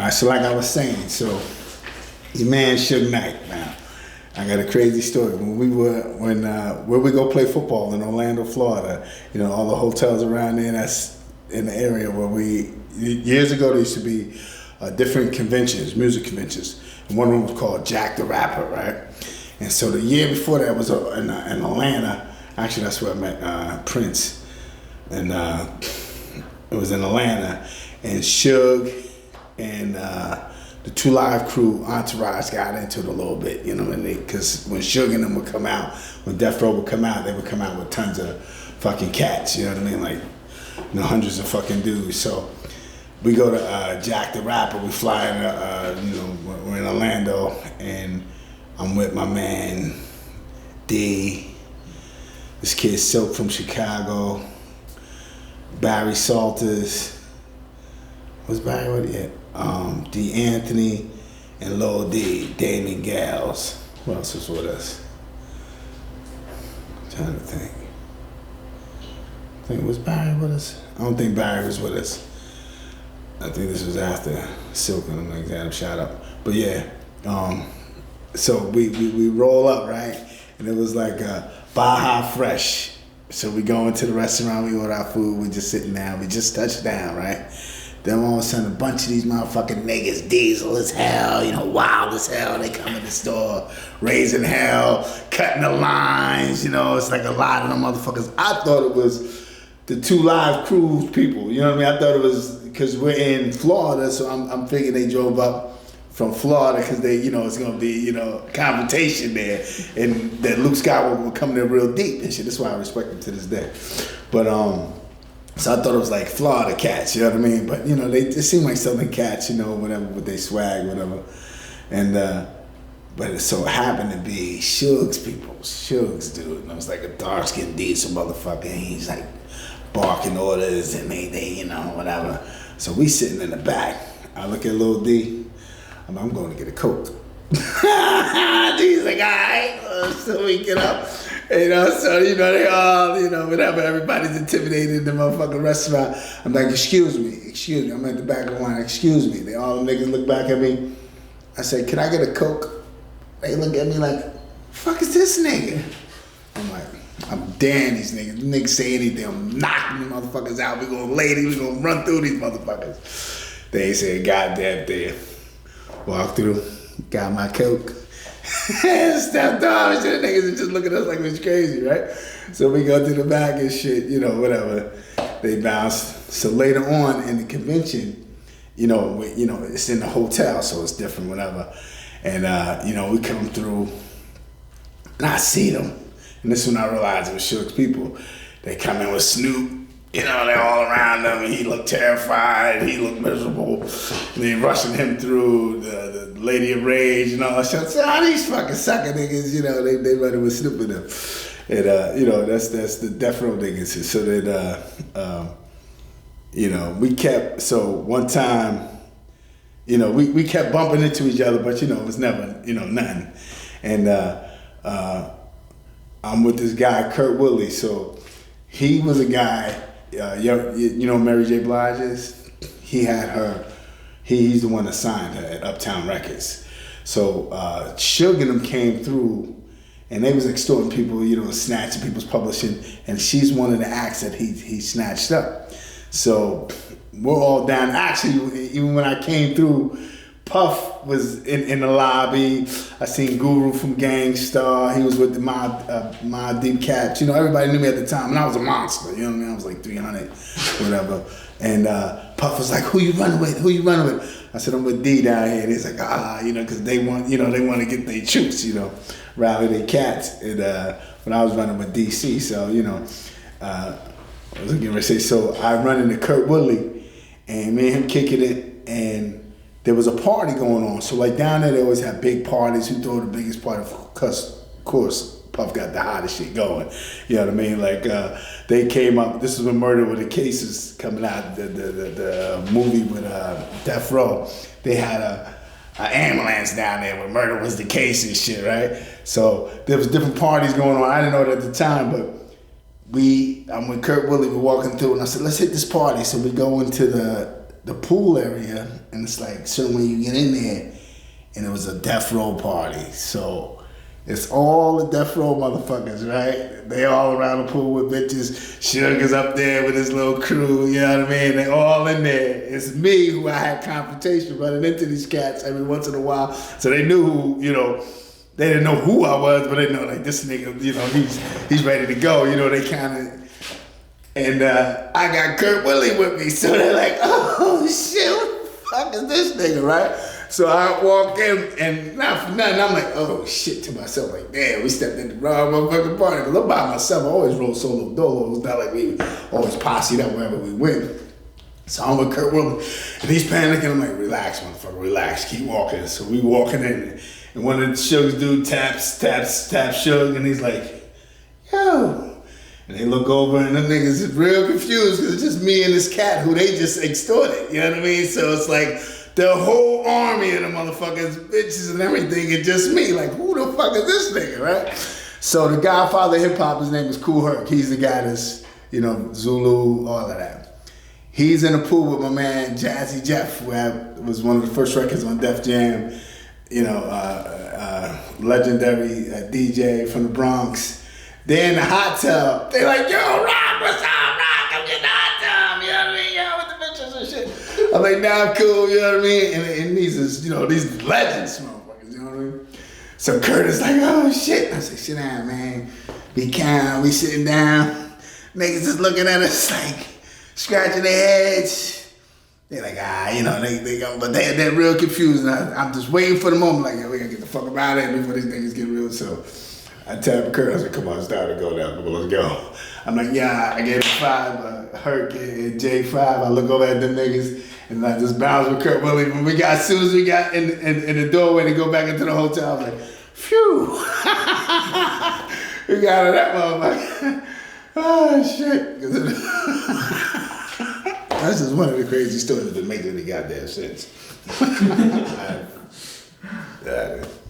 right, so like I was saying, so your man SUGE KNIGHT. Now, I got a crazy story. Where we go play football in Orlando, Florida, you know, all the hotels around there, that's in the area where years ago there used to be different conventions, music conventions. And one of them was called Jack the Rapper, right? And so the year before that was in Atlanta. Actually, that's where I met Prince. And it was in Atlanta. And SUGE and the 2 Live crew, Entourage, got into it a little bit, you know what I mean? Because when SUGE and them would come out, when Death Row would come out, they would come out with tons of fucking cats, you know what I mean? Like, you know, hundreds of fucking dudes. So we go to Jack the Rapper, we fly in, you know, we're in Orlando, and I'm with my man, D, this kid Silk from Chicago, Barry Salters, what's Barry with it? D. Anthony, and Lil D, Damon Gales. Who else was with us? I'm trying to think. Was Barry with us? I don't think Barry was with us. I think this was after Silk and them, like shout out. But yeah, so we roll up, right? And it was like Baja Fresh. So we go into the restaurant, we order our food, we just sitting down, we just touched down, right? Then all of a sudden, a bunch of these motherfucking niggas, diesel as hell, you know, wild as hell, they come in the store, raising hell, cutting the lines, you know, it's like a lot of them motherfuckers. I thought it was the 2 Live crew people, you know what I mean? I thought it was, because we're in Florida, so I'm thinking they drove up from Florida because they, you know, it's gonna be, you know, confrontation there, and that Luke Skywalker will come there real deep and shit. That's why I respect him to this day. But so I thought it was like Florida cats, you know what I mean? But you know, they seem like Southern cats, you know, whatever, with their swag, whatever. And but it so happened to be SUGE's people, SUGE's dude, and it was like a dark skinned diesel motherfucker. And he's like barking orders, and they, you know, whatever. So we sitting in the back. I look at Lil D. I'm going to get a Coke. He's like, all right, so we get up. You know, so, you know, they all, you know, whatever, everybody's intimidated in the motherfucking restaurant. I'm like, excuse me. I'm at the back of the line, excuse me. They all the niggas look back at me. I said, can I get a Coke? They look at me like, fuck is this nigga? I'm like, I'm damn these niggas. The niggas say anything, I'm knocking the motherfuckers out. We gonna run through these motherfuckers. They ain't saying goddamn thing. Walk through, got my Coke. Stepped off, shit. The niggas are just looking at us like it's crazy, right? So we go to the back and shit, you know, whatever. They bounced. So later on in the convention, you know, it's in the hotel, so it's different, whatever. And you know, we come through, and I see them, and this is when I realized it was SUGE's people. They come in with Snoop. You know, they're all around him, and he looked terrified, he looked miserable. They rushing him through the Lady of Rage and all that shit. So, these fucking sucker niggas, you know, they running with Snoop in them. And, you know, that's the Death Row niggas. So that, you know, so one time, you know, we kept bumping into each other, but, you know, it was never, you know, nothing. And I'm with this guy, Kurt Willie. So he was a guy, you know Mary J. Blige is? He had her, he's the one that signed her at Uptown Records. So SUGE and them came through, and they was extorting people, you know, snatching people's publishing, and she's one of the acts that he snatched up. So we're all down. Actually, even when I came through, Puff was in the lobby. I seen Guru from Gangstar. He was with the Mobb Deep Cats. You know, everybody knew me at the time, and I was a monster. You know what I mean? I was like 300, whatever. And Puff was like, "Who you running with? Who you running with?" I said, "I'm with D down here." And he's like, you know, because they want to get their troops, you know, rally their cats. And when I was running with DC, so you know, I was getting ready to say, so I run into Kurt Woodley, and me and him kicking it, and there was a party going on. So like down there, they always have big parties. Who throw the biggest party? Of course, Puff got the hottest shit going. You know what I mean? Like they came up. This is when Murder with the Cases coming out. The movie with Death Row. They had a ambulance down there where Murder was the case and shit, right? So there was different parties going on. I didn't know it at the time, but I'm with Kurt Willie. We're walking through, and I said, "Let's hit this party." So we go into the pool area, and it's like, so when you get in there, and it was a death row party, so it's all the death row motherfuckers, right? They all around the pool with bitches. Suge is up there with his little crew, you know what I mean? They all in there. It's me who I had confrontation running into these cats every once in a while. So they knew who, you know, they didn't know who I was, but they know like this nigga, you know, he's ready to go. You know, they kind of, and I got Kurt Willie with me. So they're like, oh shit, what the fuck is this nigga, right? So I walk in, and not for nothing, I'm like, oh shit to myself, like, damn, we stepped in the wrong motherfucking party. Because I'm by myself, I always roll solo dolo. It's not like we always posseed up wherever we went. So I'm with Kurt Willie, and he's panicking. I'm like, relax, motherfucker, relax, keep walking. So we walking in, and one of the Suge's dude taps Suge, and he's like, yo. And they look over, and the niggas is real confused, because it's just me and this cat who they just extorted, you know what I mean? So it's like, the whole army of the motherfuckers, bitches and everything, and just me. Like, who the fuck is this nigga, right? So the godfather of hip hop, his name is Kool Herc. He's the guy that's, you know, Zulu, all of that. He's in the pool with my man Jazzy Jeff, who was one of the first records on Def Jam. You know, legendary DJ from the Bronx. They're in the hot tub. They're like, yo, Rock, what's up, Rock? Come get in the hot tub, you know what I mean? Yo, with the bitches and shit. I'm like, nah, I'm cool, you know what I mean? And these is, you know, these legends, motherfuckers, you know what I mean? So Kurt is like, oh shit. I say, sit down, man. Be calm. We sitting down. Niggas just looking at us like, scratching their heads. They're like, you know, they go, but they're real confused. And I'm just waiting for the moment, like, yeah, we gotta get the fuck up out of here before these niggas get real. So I tell Kurt, I said, come on, it's time to go now. Come on, let's go. I'm like, yeah, I gave him 5, Herc and J5. I look over at them niggas, and I just bounce with Kurt Willie. When as soon as we got in the doorway to go back into the hotel, I was like, phew. We got out of that motherfucker. Oh, shit. That's just one of the crazy stories that been making any goddamn sense.